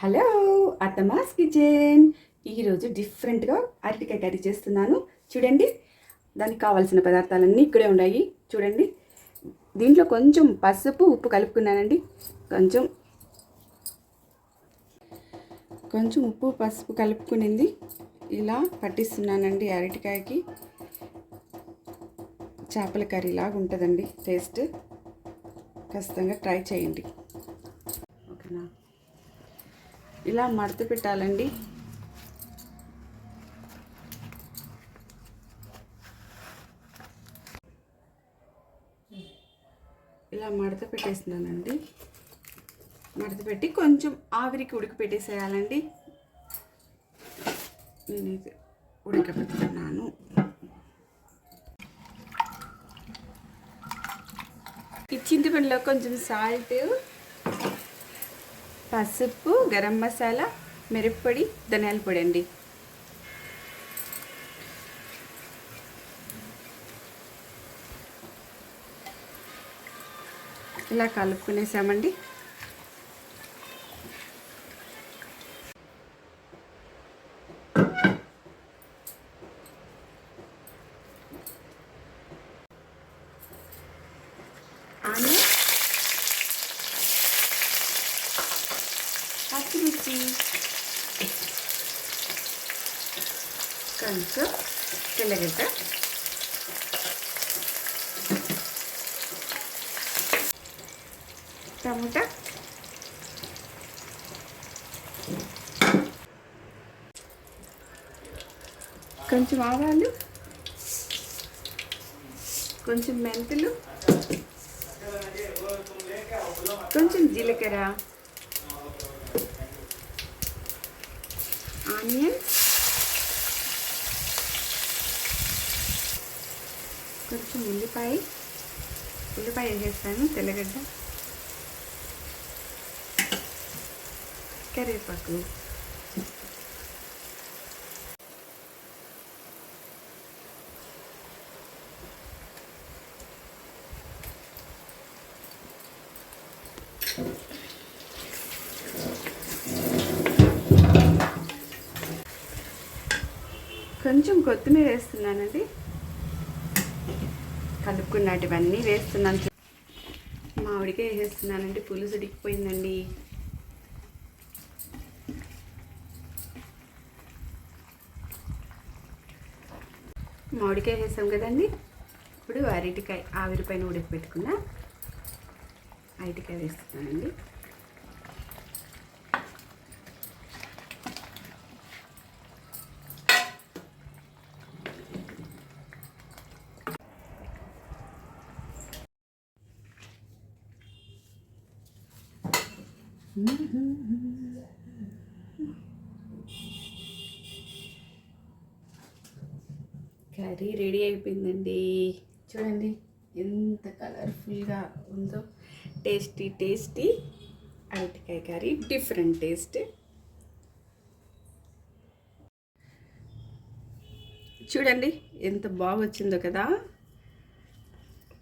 Hello, అత్తమాస్ kitchen. ఈరోజు డిఫరెంట్గా అరటికాయ కర్రీ చేస్తున్నాను. చూడండి, దానికి కావాల్సిన పదార్థాలన్నీ ఇక్కడే ఉన్నాయి. చూడండి, దీంట్లో కొంచెం పసుపు ఉప్పు కలుపుకున్నానండి. కొంచెం ఉప్పు పసుపు కలుపుకునింది ఇలా పట్టిస్తున్నానండి. అరటికాయకి చేపల కర్రీ లాగా ఉంటుందండి టేస్ట్. ఖచ్చితంగా ట్రై చేయండి. ఓకేనా? ఇలా మడత పెట్టాలండి. ఇలా మడత పెట్టేస్తున్నానండి. మడత పెట్టి కొంచెం ఆవిరికి ఉడకపెట్టేసేయాలండి. నేనైతే ఉడకపెడుతున్నాను. ఈ చింతపండులో కొంచెం సాల్ట్, పసుపు, గరం మసాలా, మిరప్పొడి, ధనియాల పొడి అండి. ఇలా కలుపుకునేసామండి. ఆనియన్, పచ్చిమిర్చి, కొంచెం తెల్లగడ్డ, టమాటా, కొంచెం ఆవాలు, కొంచెం మెంతులు, కొంచెం జీలకర్ర, ఆనియన్, కొంచెం ఉల్లిపాయ వేసేస్తాను, తెల్లగడ్డ, కరివేపాకు, కొంచెం కొత్తిమీర వేస్తున్నానండి. కలుపుకున్నటివన్నీ వేస్తున్నాను. మామిడికాయ వేసేస్తున్నానండి. పులుసు ఉడికిపోయిందండి. మామిడికాయ వేసాం కదండి. ఇప్పుడు అరటికాయ ఆవిరి పైన ఉడకపెట్టుకున్న అరటికాయ వేస్తున్నానండి. కర్రీ రెడీ అయిపోయిందండి. చూడండి ఎంత కలర్ఫుల్గా ఉందో. టేస్టీ అరటికాయ కర్రీ, డిఫరెంట్ టేస్ట్. చూడండి ఎంత బాగా వచ్చిందో కదా.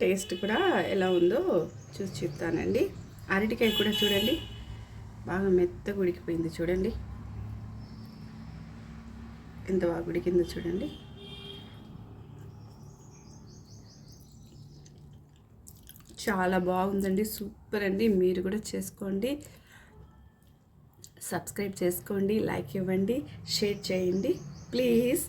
టేస్ట్ కూడా ఎలా ఉందో చూసి చెప్తానండి. అరటికాయ కూడా చూడండి బాగా మెత్తగా ఉడికిపోయింది. చూడండి ఎంత బాగా ఉడికిందో చూడండి. చాలా బాగుందండి, సూపర్ అండి. మీరు కూడా చేసుకోండి, సబ్స్క్రైబ్ చేసుకోండి, లైక్ ఇవ్వండి, షేర్ చేయండి ప్లీజ్.